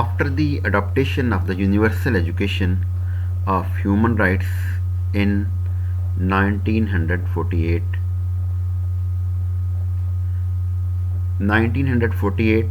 After the adoption of the Universal Education of Human Rights in 1948, 1948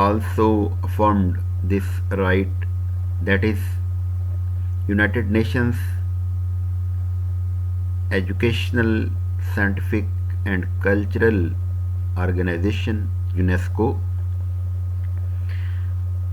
also affirmed this right, that is United Nations Educational, Scientific and Cultural Organization UNESCO।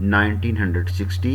1960।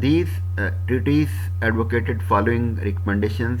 These treaties advocated following recommendations।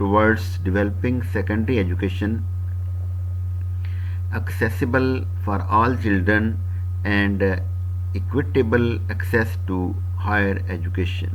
towards developing secondary education accessible for all children and equitable access to higher education।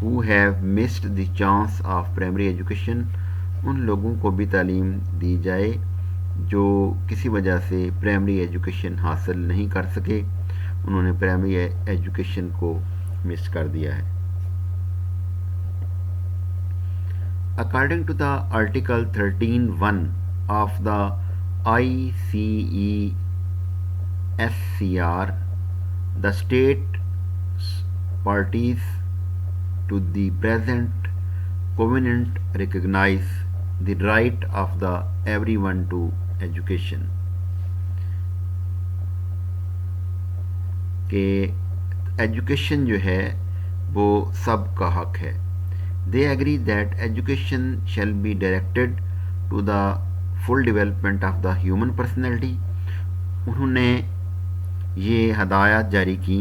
who have missed the chance of primary education ان لوگوں کو بھی تعلیم دی جائے جو کسی وجہ سے primary education حاصل نہیں کر سکے، انہوں نے پرائمری ایجوکیشن کو مس کر دیا ہے۔ According to the Article 13(1) of the ICESCR, the state parties to the present covenant recognize the right of the everyone to education. کہ ایجوکیشن جو ہے وہ سب کا حق ہے۔ They agree that education shall be directed to the full development of the human personality. انہوں نے یہ ہدایات جاری کی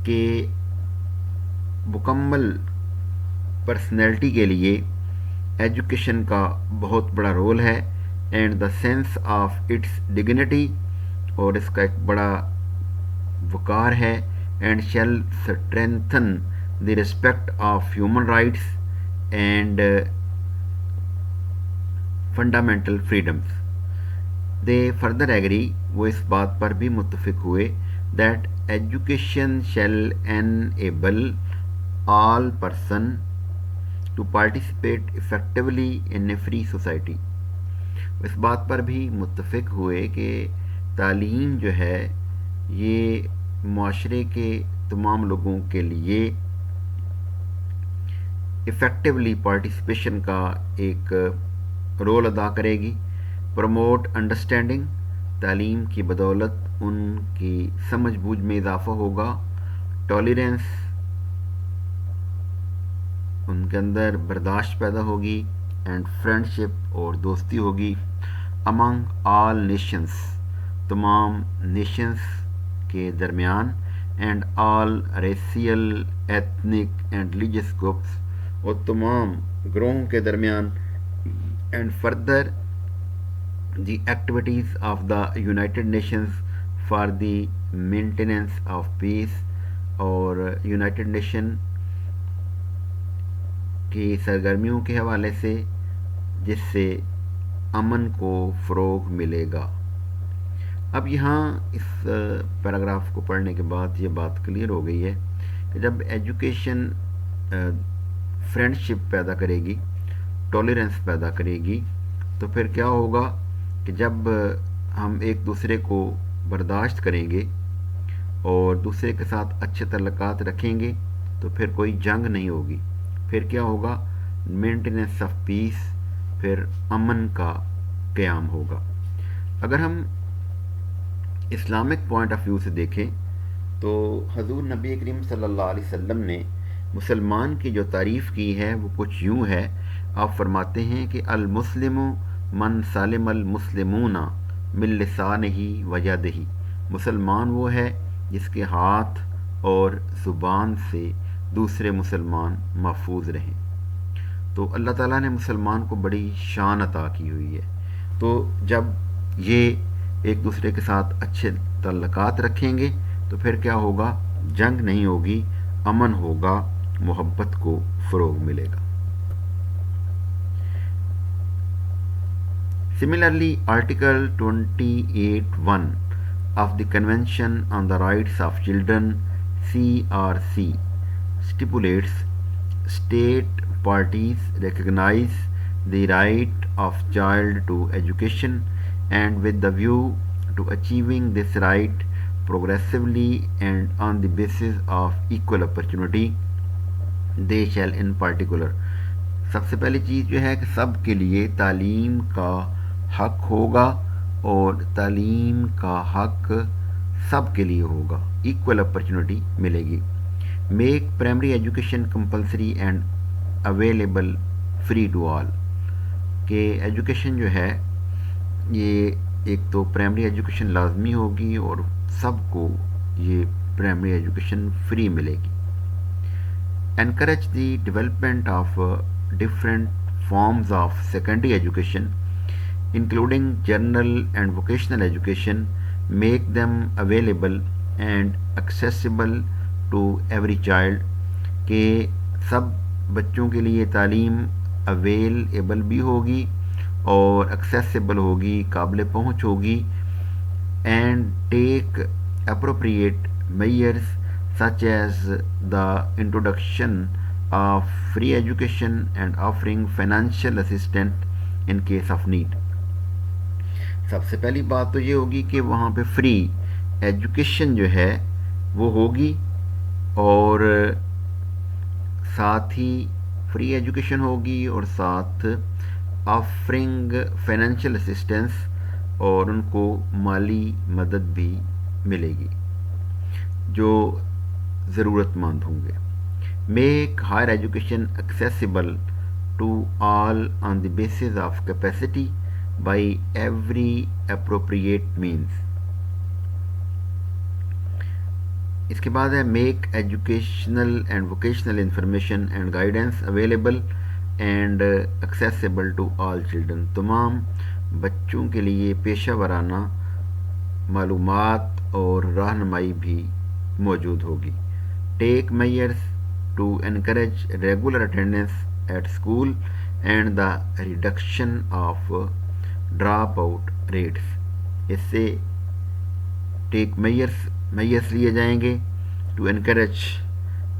کہ مکمل پرسنالٹی کے لیے ایجوکیشن کا بہت بڑا رول ہے، and the sense of its dignity, اور اس کا ایک بڑا وقار ہے، and shall strengthen the respect of human rights and fundamental freedoms. They further agree، وہ اس بات پر بھی متفق ہوئے that education shall enable all person to participate effectively in a free society. اس بات پر بھی متفق ہوئے کہ تعلیم جو ہے یہ معاشرے کے تمام لوگوں کے لیے افیکٹولی پارٹیسپیشن کا ایک رول ادا کرے گی۔ پروموٹ انڈرسٹینڈنگ، تعلیم کی بدولت ان کی سمجھ بوجھ میں اضافہ ہوگا۔ ٹالرنس، ان کے اندر برداشت پیدا ہوگی، اینڈ فرینڈشپ، اور دوستی ہوگی۔ امنگ آل نیشنز، تمام نیشنز کے درمیان، and all resale, ethnic and religious groups, اور تمام گروہوں کے درمیان، and further the activities of the United nations for the maintenance of peace, اور یونائٹڈ نیشن کی سرگرمیوں کے حوالے سے جس سے امن کو فروغ ملے گا۔ اب یہاں اس پیراگراف کو پڑھنے کے بعد یہ بات کلیئر ہو گئی ہے کہ جب ایجوکیشن فرینڈشپ پیدا کرے گی، ٹالرنس پیدا کرے گی، تو پھر کیا ہوگا کہ جب ہم ایک دوسرے کو برداشت کریں گے اور دوسرے کے ساتھ اچھے تعلقات رکھیں گے تو پھر کوئی جنگ نہیں ہوگی، پھر کیا ہوگا، مینٹیننس آف پیس، پھر امن کا قیام ہوگا۔ اگر ہم اسلامک پوائنٹ آف ویو سے دیکھیں تو حضور نبی کریم صلی اللہ علیہ وسلم نے مسلمان کی جو تعریف کی ہے وہ کچھ یوں ہے۔ آپ فرماتے ہیں کہ المسلم من سالم المسلمون من لسانہ و یدہ، مسلمان وہ ہے جس کے ہاتھ اور زبان سے دوسرے مسلمان محفوظ رہیں۔ تو اللہ تعالیٰ نے مسلمان کو بڑی شان عطا کی ہوئی ہے، تو جب یہ ایک دوسرے کے ساتھ اچھے تعلقات رکھیں گے تو پھر کیا ہوگا، جنگ نہیں ہوگی، امن ہوگا، محبت کو فروغ ملے گا۔ Similarly, Article 28(1) of the Convention on the Rights of Children (CRC) stipulates state parties recognize the right of child to education, and with the view to achieving this right progressively and on the basis of equal opportunity, they shall in particular، سب سے پہلی چیز جو ہے کہ سب کے لیے تعلیم کا حق ہوگا، اور تعلیم کا حق سب کے لیے ہوگا، ایکول اپرچونٹی ملے گی۔ Make primary education compulsory and available free to all, کہ ایجوکیشن جو ہے یہ ایک تو پرائمری ایجوکیشن لازمی ہوگی اور سب کو یہ پرائمری ایجوکیشن فری ملے گی۔ encourage the development of different forms of secondary education including general and vocational education, make them available and accessible to every child، کہ سب بچوں کے لیے تعلیم اویلیبل بھی ہوگی اور ایکسیسیبل ہوگی، قابل پہنچ ہوگی. And take appropriate measures such as the introduction of free education and offering financial assistance in case of need. سب سے پہلی بات تو یہ ہوگی کہ وہاں پہ فری ایجوکیشن جو ہے وہ ہوگی، اور ساتھ ہی فری ایجوکیشن ہوگی اور ساتھ آفرنگ فائنینشیل اسسٹنس، اور ان کو مالی مدد بھی ملے گی جو ضرورت مند ہوں گے. Make higher education accessible to all on the basis of capacity by every appropriate means. اس کے بعد ہے make educational and vocational information and guidance available and accessible to all children. تمام بچوں کے لیے پیشہ ورانہ معلومات اور رہنمائی بھی موجود ہوگی. Take measures to encourage regular attendance at school and the reduction of dropout rates. اس سے ٹیک میئرس لیے جائیں گے ٹو انکریج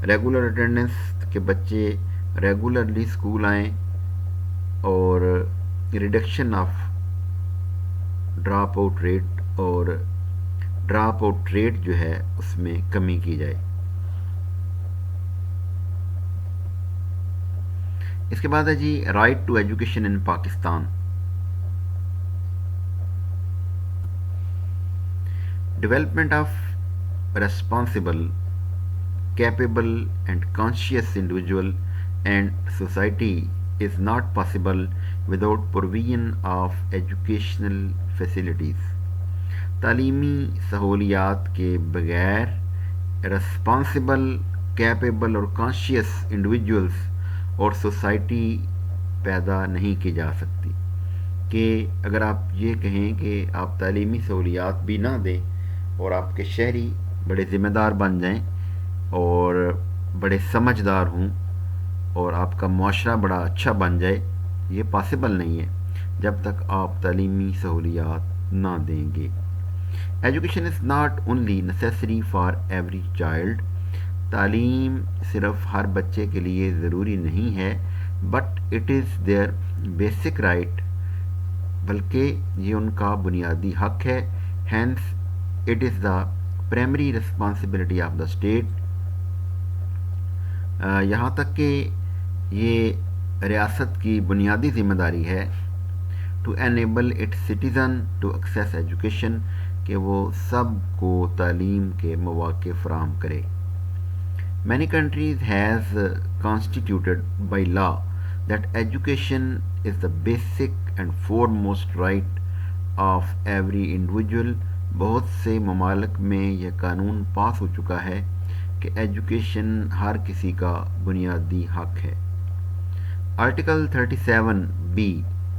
ریگولر اٹینڈنس، کہ بچے ریگولرلی اسکول آئیں، اور reduction of drop out rate, اور ڈراپ آؤٹ ریٹ جو ہے اس میں کمی کی جائے. اس کے بعد ہے جی right to education in Pakistan. Development of responsible capable and conscious individual and society is not possible without provision of educational facilities. تعلیمی سہولیات کے بغیر responsible, capable اور conscious individuals اور سوسائٹی پیدا نہیں کی جا سکتی. کہ اگر آپ یہ کہیں کہ آپ تعلیمی سہولیات بھی نہ دیں اور آپ کے شہری بڑے ذمہ دار بن جائیں اور بڑے سمجھدار ہوں اور آپ کا معاشرہ بڑا اچھا بن جائے، یہ پاسبل نہیں ہے جب تک آپ تعلیمی سہولیات نہ دیں گے. Education is not only necessary for every child. تعلیم صرف ہر بچے کے لیے ضروری نہیں ہے، but it is there basic right, بلکہ یہ ان کا بنیادی حق ہے. Hence it is the primary responsibility of the state. یہاں تک کہ یہ ریاست کی بنیادی ذمہ داری ہے to enable its citizen to access education, کہ وہ سب کو تعلیم کے مواقع فراہم کرے. Many countries has constituted by law that education is the basic and foremost right of every individual. بہت سے ممالک میں یہ قانون پاس ہو چکا ہے کہ ایجوکیشن ہر کسی کا بنیادی حق ہے. Article 37B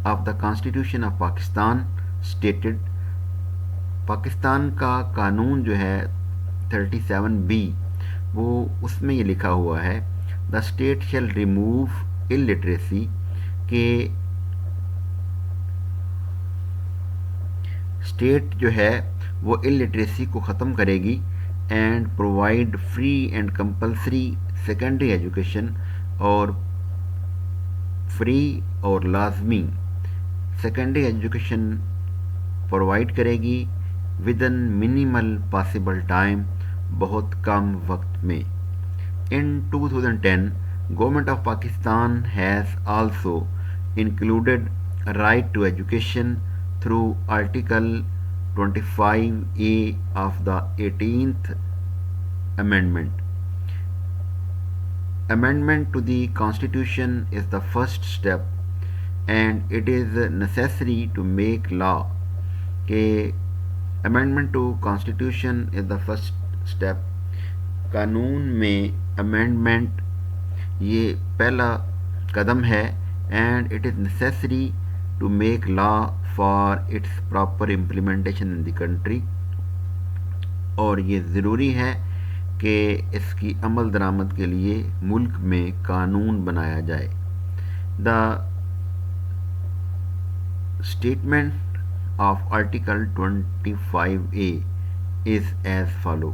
of the constitution of Pakistan stated. Pakistan کا قانون جو ہے 37B، وہ اس میں یہ لکھا ہوا ہے the state shall remove illiteracy, کہ اسٹیٹ جو ہے وہ الٹریسی کو ختم کرے گی and provide free and compulsory secondary education, اور فری اور لازمی سیکنڈری ایجوکیشن پرووائڈ کرے گی within minimal possible time, بہت کم وقت میں. In 2010 government of Pakistan has also included right to education through Article 25A of the 18th Amendment. Amendment to the Constitution is the first step and it is necessary to make law. کہ amendment to Constitution is the first step. قانون میں amendment یہ پہلا قدم ہے and it is necessary to make law for its proper implementation in the country. اور یہ ضروری ہے کہ اس کی عمل درآمد کے لیے ملک میں قانون بنایا جائے. The statement of Article 25A is as follow.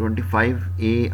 25A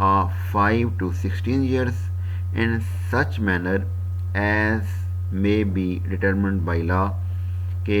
of 5 to 16 years in such manner as may be determined by law। کہ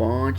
5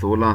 16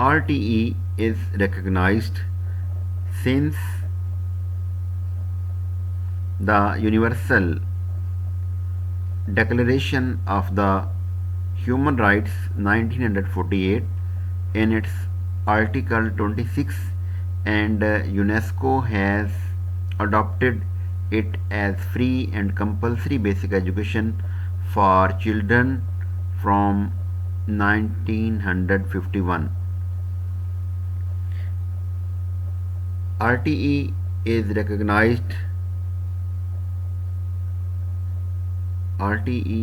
RTE is recognized since the Universal Declaration of the Human Rights 1948 in its Article 26, and UNESCO has adopted it as free and compulsory basic education for children from 1951. RTE is recognized. RTE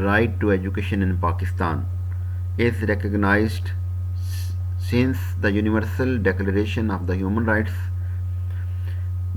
right to education in Pakistan is recognized since the Universal Declaration of the Human Rights,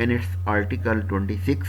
in its Article 26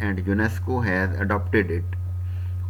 and UNESCO has adopted it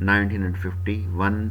1951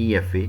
EFA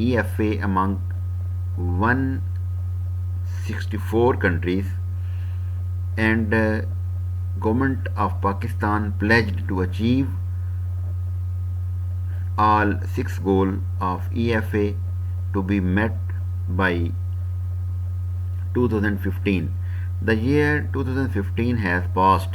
EFA among 164 countries, and government of Pakistan pledged to achieve all 6 goals of EFA to be met by 2015. The year 2015 has passed.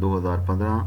2015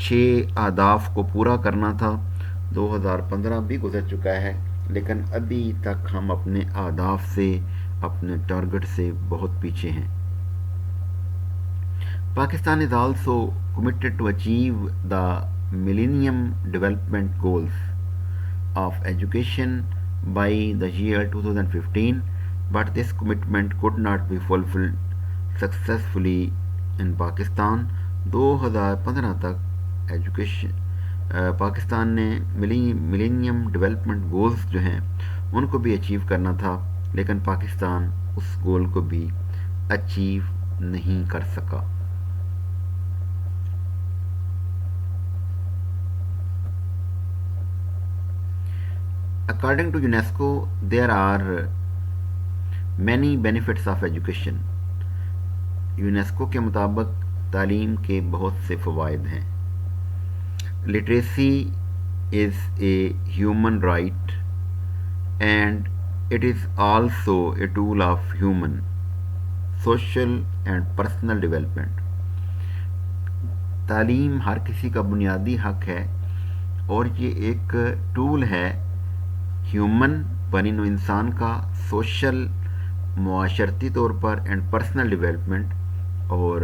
6 اہداف کو پورا کرنا تھا. 2015 بھی گزر چکا ہے لیکن ابھی تک ہم اپنے اہداف سے اپنے ٹارگٹ سے بہت پیچھے ہیں. Pakistan is also committed to achieve the Millennium Development Goals of education by the year 2015, but this commitment could not be fulfilled successfully in Pakistan. 2015 تک ایجوکیشن پاکستان نے ملینیم ڈیولپمنٹ گولز جو ہیں ان کو بھی اچیو کرنا تھا لیکن پاکستان اس گول کو بھی اچیو نہیں کر سکا. According to UNESCO, there are many benefits of education. UNESCO کے مطابق تعلیم کے بہت سے فوائد ہیں. Literacy is a human right and it is also a tool of human, social and personal development. تعلیم ہر کسی کا بنیادی حق ہے اور یہ ایک ٹول ہے ہیومن بنی نوع انسان کا، سوشل معاشرتی طور پر اینڈ پرسنل ڈیولپمنٹ اور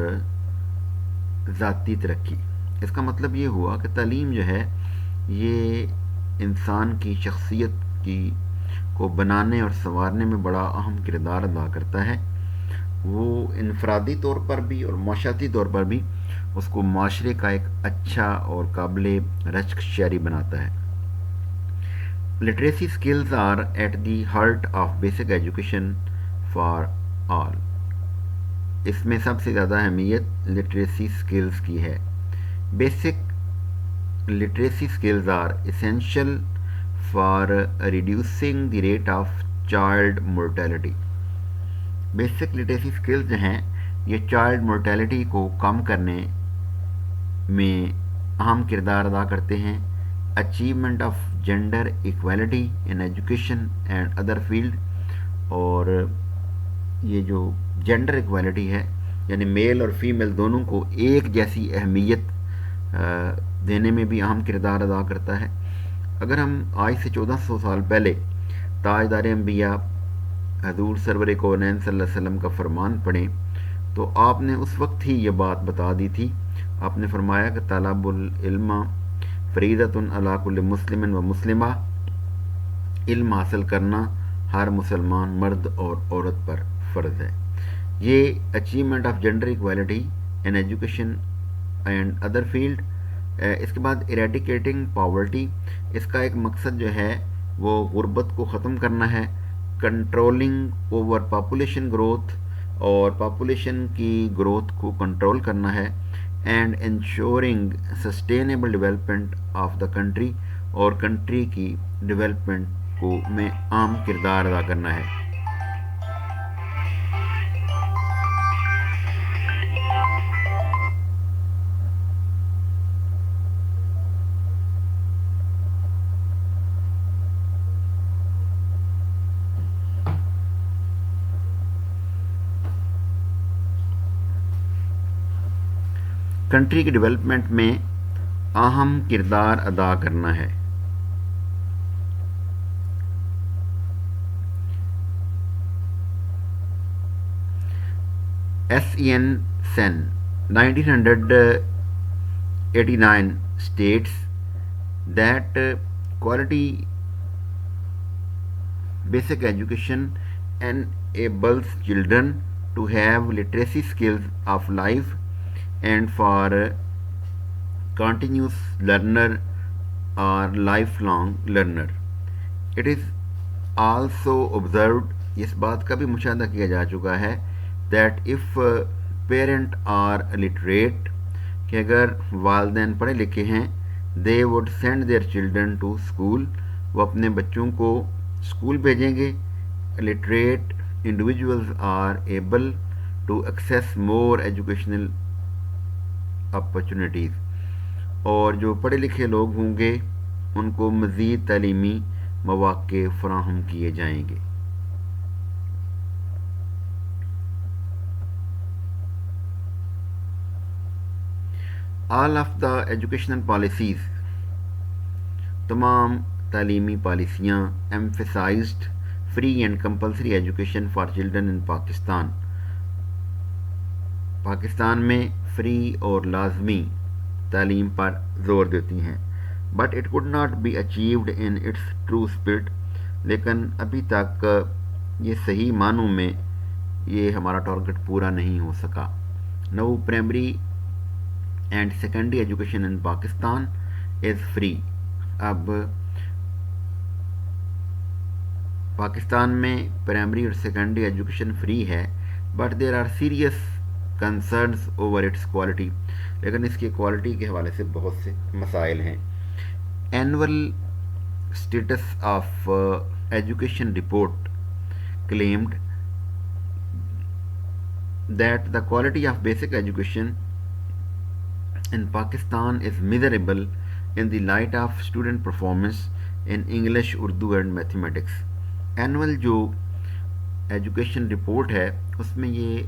ذاتی ترقی. اس کا مطلب یہ ہوا کہ تعلیم جو ہے یہ انسان کی شخصیت کو بنانے اور سنوارنے میں بڑا اہم کردار ادا کرتا ہے. وہ انفرادی طور پر بھی اور معاشرتی طور پر بھی اس کو معاشرے کا ایک اچھا اور قابل رشک شہری بناتا ہے. Literacy skills are at the heart of basic education for all. اس میں سب سے زیادہ اہمیت لٹریسی سکلز کی ہے. Basic literacy skills are essential for reducing the rate of child mortality. Basic literacy skills جو ہیں یہ چائلڈ مورٹیلٹی کو کم کرنے میں اہم کردار ادا کرتے ہیں. Achievement of gender equality in education and other field, اور یہ جو جینڈر ایکویلٹی ہے یعنی میل اور فیمیل دونوں کو ایک جیسی اہمیت دینے میں بھی اہم کردار ادا کرتا ہے. اگر ہم آج سے 1400 سال پہلے تاجدار انبیاء حضور سرور کونین صلی اللہ علیہ وسلم کا فرمان پڑھیں تو آپ نے اس وقت ہی یہ بات بتا دی تھی. آپ نے فرمایا کہ طلب العلم فریضۃ علی کل مسلم و مسلمہ، علم حاصل کرنا ہر مسلمان مرد اور عورت پر فرض ہے. یہ achievement of gender equality in education and other field. اس کے بعد ایریڈیکیٹنگ پاورٹی، اس کا ایک مقصد جو ہے وہ غربت کو ختم کرنا ہے. کنٹرولنگ اوور پاپولیشن گروتھ، اور پاپولیشن کی گروتھ کو کنٹرول کرنا ہے. And ensuring sustainable development of the country, اور کنٹری کی ڈیولپمنٹ کو میں اہم کردار ادا کرنا ہے. کنٹری کی ڈیولپمنٹ میں اہم کردار ادا کرنا ہے. S.E.N. Sen 1989 states that quality basic education enables children to have literacy skills of life and for continuous learner or lifelong learner. It is also observed، اس بات کا بھی مشاہدہ کیا جا چکا ہے that if parent are literate، کہ اگر والدین پڑھے لکھے ہیں they would send their children to school، وہ اپنے بچوں کو اسکول بھیجیں گے. literate individuals are able to access more educational opportunities، اور جو پڑھے لکھے لوگ ہوں گے ان کو مزید تعلیمی مواقع فراہم کیے جائیں گے. All of the educational policies, تمام تعلیمی پالیسیاں emphasised free and compulsory education for children in Pakistan, Pakistan میں فری اور لازمی تعلیم پر زور دیتی ہیں. But it could not be achieved in its true spirit, لیکن ابھی تک یہ صحیح معنوں میں یہ ہمارا ٹارگٹ پورا نہیں ہو سکا. No primary and secondary education in Pakistan is free. اب پاکستان میں پرائمری اور سیکنڈری ایجوکیشن فری ہے، but there are serious concerns over its quality, لیکن اس کی کوالٹی کے حوالے سے بہت سے مسائل ہیں. Annual status of education report claimed that the quality of basic education in Pakistan is miserable in the light of student performance in English, Urdu and mathematics. Annual جو ایجوکیشن رپورٹ ہے اس میں یہ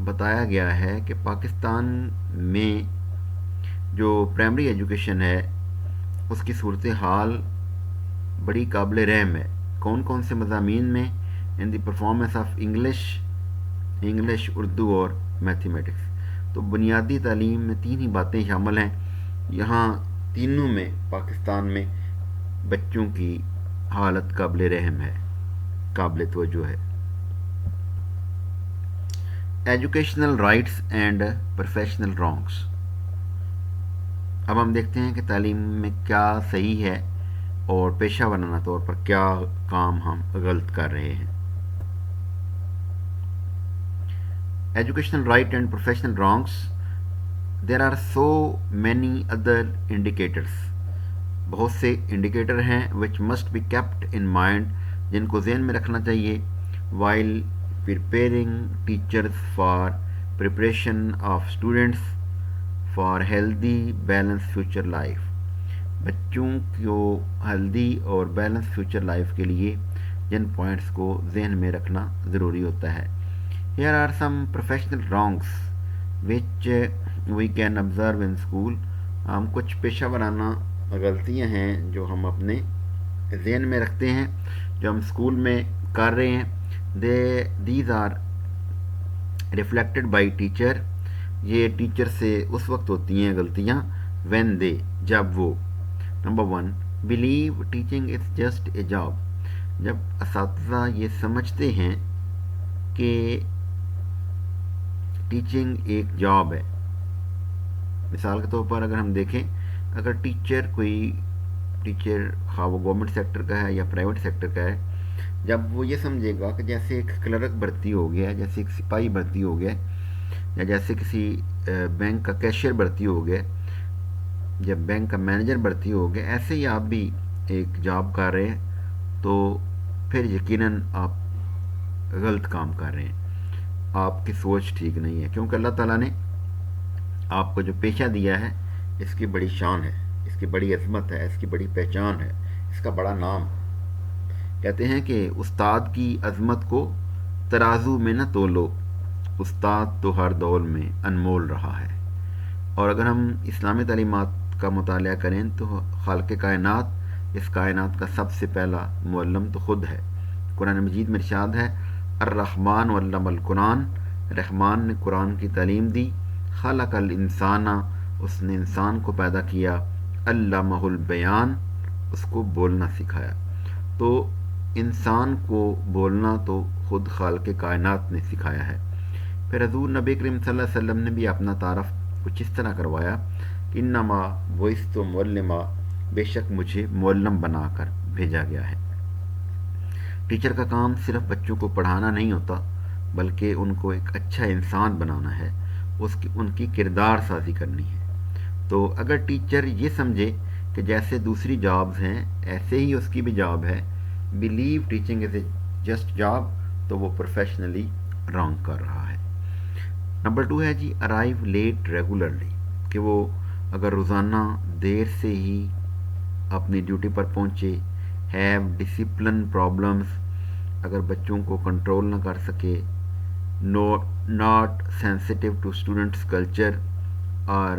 بتایا گیا ہے کہ پاکستان میں جو پرائمری ایجوکیشن ہے اس کی صورتحال بڑی قابل رحم ہے. کون کون سے مضامین میں؟ In the performance of English, Urdu اور میتھمیٹکس. تو بنیادی تعلیم میں تین ہی باتیں شامل ہیں، یہاں تینوں میں پاکستان میں بچوں کی حالت قابل رحم ہے، قابل توجہ ہے. Educational rights and professional wrongs. اب ہم دیکھتے ہیں کہ تعلیم میں کیا صحیح ہے اور پیشہ ورانہ طور پر کیا کام ہم غلط کر رہے ہیں. Educational right and professional wrongs. There are so many other indicators. بہت سے انڈیکیٹر ہیں which must be kept in mind, جن کو ذہن میں رکھنا چاہیے while preparing teachers for preparation of students for healthy balance future life. بچوں کو ہیلدی اور بیلنس فیوچر لائف کے لیے جن پوائنٹس کو ذہن میں رکھنا ضروری ہوتا ہے. Here are some professional wrongs which we can observe in school. ہم کچھ پیشہ ورانہ غلطیاں ہیں جو ہم اپنے ذہن میں رکھتے ہیں، جو ہم اسکول میں کر رہے ہیں. These are reflected by teacher. یہ ٹیچر سے اس وقت ہوتی ہیں غلطیاں when they، جب وہ. Number 1 believe teaching is just a job. جب اساتذہ یہ سمجھتے ہیں کہ ٹیچنگ ایک جاب ہے. مثال کے طور پر اگر ہم دیکھیں، اگر کوئی ٹیچر خواہ وہ گورنمنٹ سیکٹر کا ہے یا پرائیویٹ سیکٹر کا ہے، جب وہ یہ سمجھے گا کہ جیسے ایک کلرک بھرتی ہو گیا، جیسے ایک سپاہی بھرتی ہو گیا، یا جیسے کسی بینک کا کیشیئر بھرتی ہو گیا، جب بینک کا مینیجر بھرتی ہو گیا، ایسے ہی آپ بھی ایک جاب کر رہے ہیں، تو پھر یقیناً آپ غلط کام کر رہے ہیں، آپ کی سوچ ٹھیک نہیں ہے. کیونکہ اللہ تعالیٰ نے آپ کو جو پیشہ دیا ہے اس کی بڑی شان ہے، اس کی بڑی عظمت ہے، اس کی بڑی پہچان ہے، اس کا بڑا نام. کہتے ہیں کہ استاد کی عظمت کو ترازو میں نہ تولو، استاد تو ہر دور میں انمول رہا ہے. اور اگر ہم اسلامی تعلیمات کا مطالعہ کریں تو خالق کائنات، اس کائنات کا سب سے پہلا معلم تو خود ہے. قرآن مجید میں ارشاد ہے الرحمن علم القرآن، رحمان نے قرآن کی تعلیم دی. خلق الانسان، اس نے انسان کو پیدا کیا. علمہ البیان، اس کو بولنا سکھایا. تو انسان کو بولنا تو خود خالق کائنات نے سکھایا ہے. پھر حضور نبی کریم صلی اللہ علیہ وسلم نے بھی اپنا تعارف کچھ اس طرح کروایا کہ انما بعثت معلما، بے شک مجھے معلم بنا کر بھیجا گیا ہے. ٹیچر کا کام صرف بچوں کو پڑھانا نہیں ہوتا، بلکہ ان کو ایک اچھا انسان بنانا ہے، ان کی کردار سازی کرنی ہے. تو اگر ٹیچر یہ سمجھے کہ جیسے دوسری جابز ہیں ایسے ہی اس کی بھی جاب ہے، blue teaching is a just job, تو وہ پروفیشنلی رانگ کر رہا ہے. نمبر 2 ہے جی ارائیو لیٹ ریگولرلی، کہ وہ اگر روزانہ دیر سے ہی اپنی ڈیوٹی پر پہنچے. ہیو ڈسپلن پرابلمس، اگر بچوں کو کنٹرول نہ کر سکے. Not sensitive to students culture, اور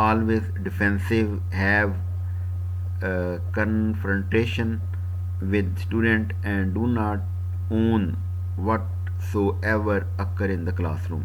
always defensive, have confrontation with student and do not own whatsoever occur in the classroom।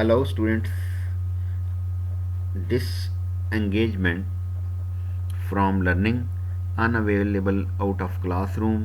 allow students disengagement from learning unavailable out of classroom,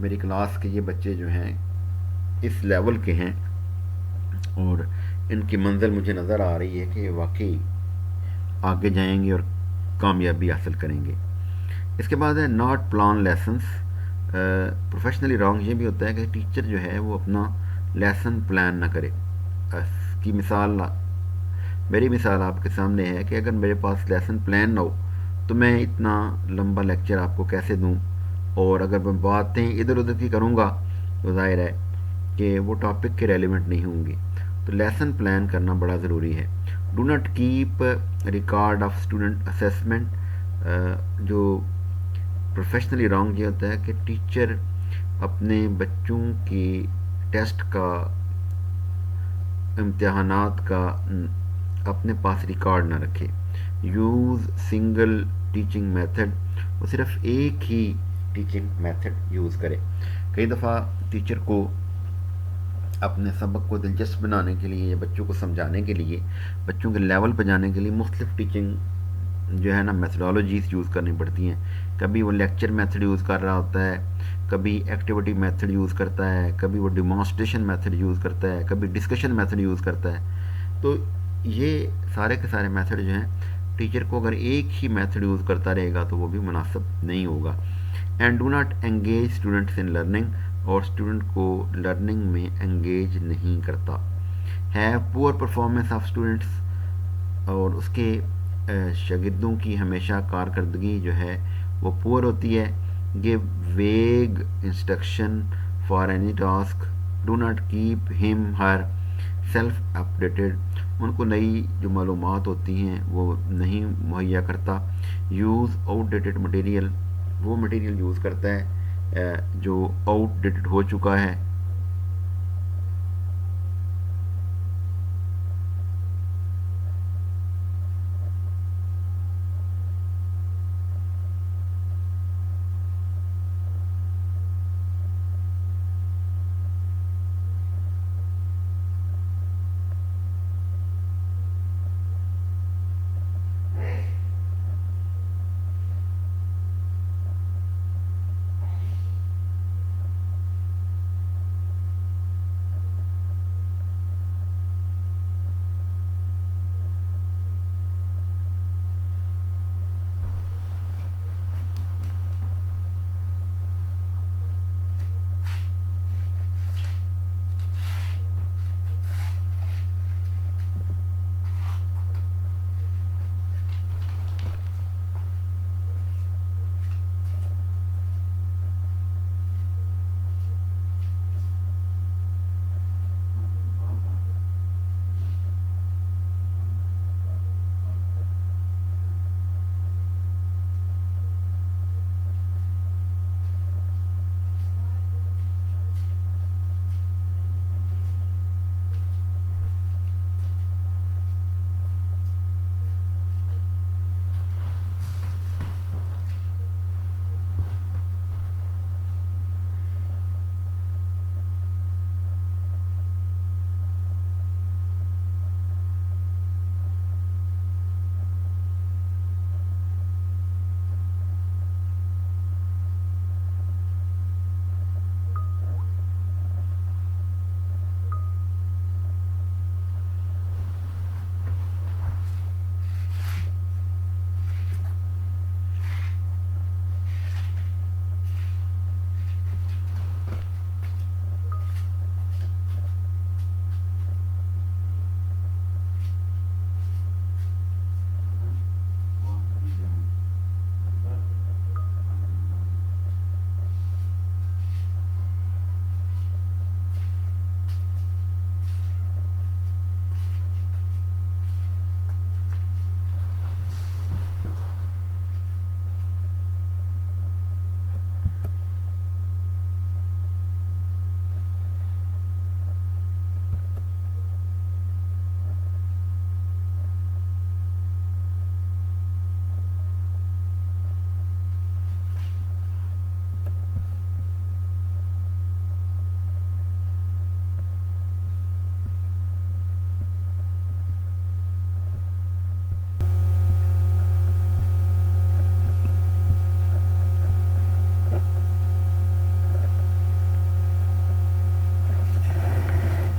میری class کے یہ بچے جو ہیں اس لیول کے ہیں اور ان کی منزل مجھے نظر آ رہی ہے کہ واقعی آگے جائیں گے اور کامیابی حاصل کریں گے. اس کے بعد ہے not plan lessons. Professionally wrong یہ بھی ہوتا ہے کہ ٹیچر جو ہے وہ اپنا لیسن پلان نہ کرے. اس کی مثال میری مثال آپ کے سامنے ہے کہ اگر میرے پاس لیسن پلان نہ ہو تو میں اتنا لمبا لیکچر آپ کو کیسے دوں, اور اگر میں باتیں ادھر ادھر کی کروں گا تو ظاہر ہے کہ وہ ٹاپک کے ریلیونٹ نہیں ہوں گی. تو لیسن پلان کرنا بڑا ضروری ہے. Do not keep record of student assessment. جو پروفیشنلی رانگ یہ ہوتا ہے کہ ٹیچر اپنے بچوں کی ٹیسٹ کا, امتحانات کا اپنے پاس ریکارڈ نہ رکھے. Use single teaching method. وہ صرف ایک ہی ٹیچنگ میتھڈ یوز کرے. کئی دفعہ ٹیچر کو اپنے سبق کو دلچسپ بنانے کے لیے, بچوں کو سمجھانے کے لیے, بچوں کے لیول پہ جانے کے لیے مختلف ٹیچنگ جو ہے نا میتھڈالوجیز یوز کرنی پڑتی ہیں. کبھی وہ لیکچر میتھڈ یوز کر رہا ہوتا ہے, کبھی ایکٹیویٹی میتھڈ یوز کرتا ہے, کبھی وہ ڈیمانسٹریشن میتھڈ یوز کرتا ہے, کبھی ڈسکشن میتھڈ یوز کرتا ہے. تو یہ سارے کے سارے میتھڈ جو ہیں ٹیچر کو اگر ایک ہی میتھڈ یوز کرتا رہے گا تو وہ بھی مناسب نہیں ہوگا. And do not engage students in learning. اور اسٹوڈنٹ کو لرننگ میں انگیج نہیں کرتا. Have poor performance of students. اور اس کے شاگردوں کی ہمیشہ کارکردگی جو ہے وہ پور ہوتی ہے. Give wig instruction for any task. Do not keep ہم ہر سیلف اپڈیٹڈ. ان کو نئی جو معلومات ہوتی ہیں وہ نہیں مہیا کرتا. Use out dated material. وہ مٹیریل یوز کرتا ہے جو آؤٹ ڈیٹڈ ہو چکا ہے.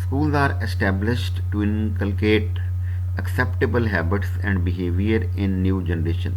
Schools are established to inculcate acceptable habits and behavior in new generation.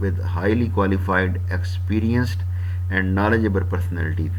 with highly qualified, experienced and knowledgeable personalities.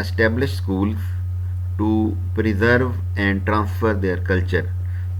establish schools to preserve and transfer their culture.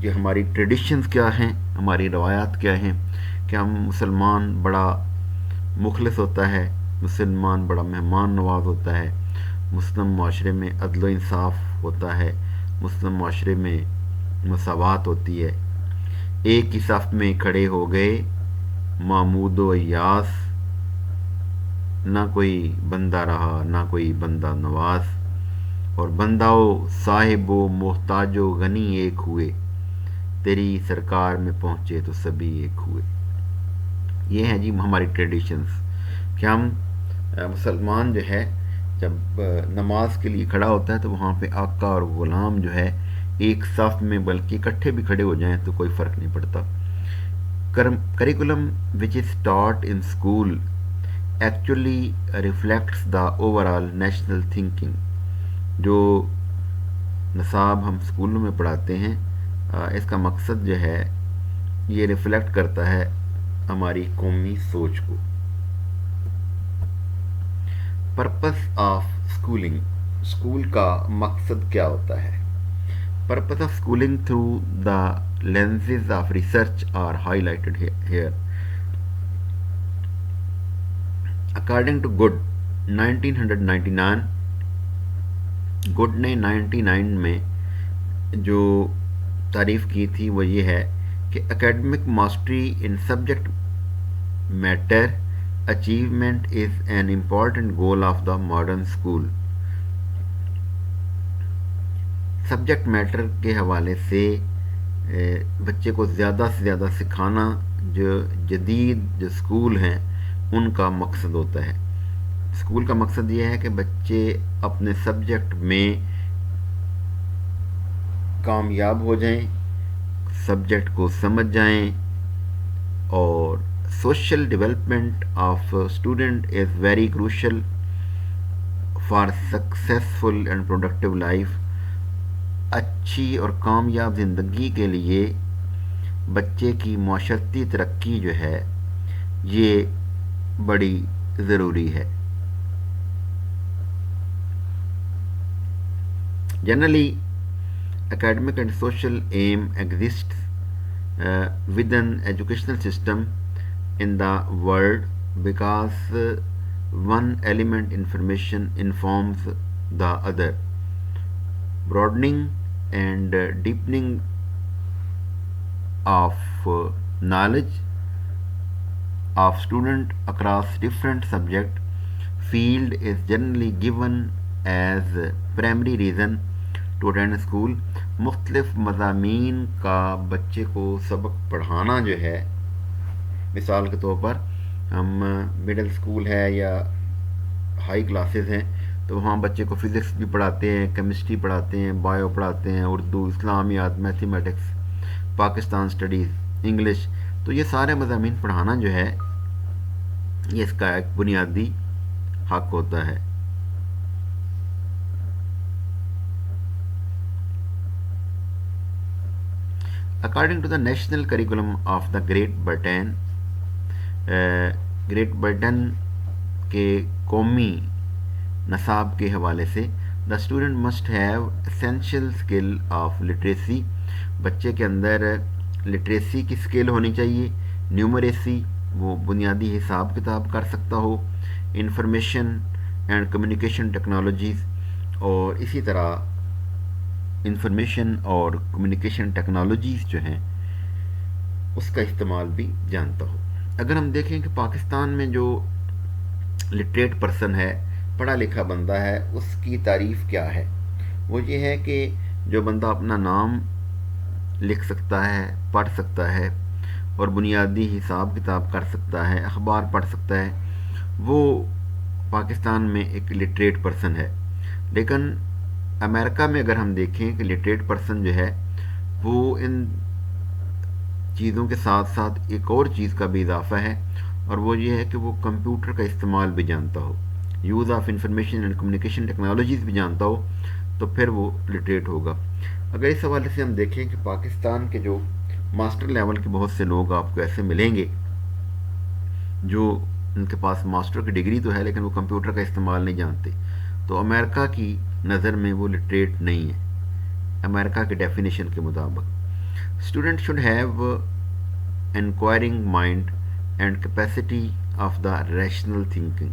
کہ ہماری traditions کیا ہیں، ہماری روایات کیا ہیں، کہ ہم مسلمان بڑا مخلص ہوتا ہے، مسلمان بڑا مہمان نواز ہوتا ہے، مسلم معاشرے میں عدل و انصاف ہوتا ہے، مسلم معاشرے میں مساوات ہوتی ہے، ایک ہی صف میں کھڑے ہو گئے محمود و ایاس، نہ کوئی بندہ رہا نہ کوئی بندہ نواز، اور بندہ و صاحب و محتاج و غنی ایک ہوئے، تیری سرکار میں پہنچے تو سبھی ایک ہوئے۔ یہ ہیں جی ہماری ٹریڈیشنز کہ ہم مسلمان جو ہے جب نماز کے لیے کھڑا ہوتا ہے تو وہاں پہ آقا اور غلام جو ہے ایک صف میں بلکہ اکٹھے بھی کھڑے ہو جائیں تو کوئی فرق نہیں پڑتا۔ Curriculum which is taught in school actually reflects the overall national thinking. جو نصاب ہم اسکولوں میں پڑھاتے ہیں اس کا مقصد جو ہے یہ ریفلیکٹ کرتا ہے ہماری قومی سوچ کو۔ پرپس آف اسکولنگ، اسکول کا مقصد کیا ہوتا ہے؟ Purpose of schooling through the lenses of research are highlighted here. According to Good 1999، good نے 99 میں جو تعریف کی تھی وہ یہ ہے کہ academic mastery in subject matter achievement is an important goal of the modern school. Subject matter کے حوالے سے بچے کو زیادہ سے زیادہ سکھانا جو جدید جو اسکول ہیں ان کا مقصد ہوتا ہے۔ اسکول کا مقصد یہ ہے کہ بچے اپنے سبجیکٹ میں کامیاب ہو جائیں، سبجیکٹ کو سمجھ جائیں، اور social development of student is very crucial for successful and productive life. اچھی اور کامیاب زندگی کے لیے بچے کی معاشرتی ترقی جو ہے یہ بڑی ضروری ہے۔ Generally academic and social aim exists within educational system in the world because one element information informs the other, broadening and deepening of knowledge of student across different subject field is generally given as primary reason to attend school۔ مختلف مضامین کا بچے کو سبق پڑھانا جو ہے، مثال کے طور پر ہم مڈل اسکول ہے یا ہائی کلاسز ہیں تو وہاں بچے کو فزکس بھی پڑھاتے ہیں، کیمسٹری پڑھاتے ہیں، بایو پڑھاتے ہیں، اردو، اسلامیات، میتھمیٹکس، پاکستان اسٹڈیز، انگلش، تو یہ سارے مضامین پڑھانا جو ہے یہ اس کا ایک بنیادی حق ہوتا ہے۔ According to the national curriculum of the Great Britain، Great Britain کے قومی نصاب کے حوالے سے the student must have essential skill of literacy، بچے کے اندر لٹریسی کی سکل ہونی چاہیے، نیومریسی وہ بنیادی حساب کتاب کر سکتا ہو، انفارمیشن اینڈ کمیونیکیشن ٹیکنالوجیز، اور اسی طرح انفارمیشن اور کمیونیکیشن ٹیکنالوجیز جو ہیں اس کا استعمال بھی جانتا ہو۔ اگر ہم دیکھیں کہ پاکستان میں جو لٹریٹ پرسن ہے، پڑھا لکھا بندہ ہے، اس کی تعریف کیا ہے؟ وہ یہ ہے کہ جو بندہ اپنا نام لکھ سکتا ہے، پڑھ سکتا ہے اور بنیادی حساب کتاب کر سکتا ہے، اخبار پڑھ سکتا ہے، وہ پاکستان میں ایک لٹریٹ پرسن ہے۔ لیکن امریکہ میں اگر ہم دیکھیں کہ لٹریٹ پرسن جو ہے وہ ان چیزوں کے ساتھ ساتھ ایک اور چیز کا بھی اضافہ ہے، اور وہ یہ ہے کہ وہ کمپیوٹر کا استعمال بھی جانتا ہو، use of information and communication technologies بھی جانتا ہو، تو پھر وہ لٹریٹ ہوگا۔ اگر اس حوالے سے ہم دیکھیں کہ پاکستان کے جو ماسٹر لیول کے بہت سے لوگ آپ کو ایسے ملیں گے جو ان کے پاس ماسٹر کی ڈگری تو ہے لیکن وہ کمپیوٹر کا استعمال نہیں جانتے، تو امریکہ کی نظر میں وہ لٹریٹ نہیں ہے، امریکہ کے ڈیفینیشن کے مطابق۔ Students should have inquiring mind and capacity of the rational thinking.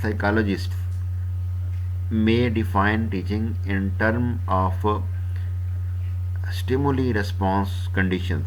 Psychologists may define teaching in terms of stimuli response conditions.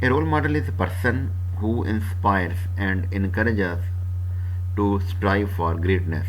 A role model is a person who inspires and encourages to strive for greatness.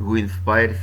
who inspires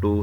to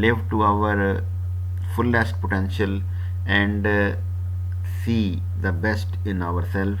live to our fullest potential and see the best in ourselves,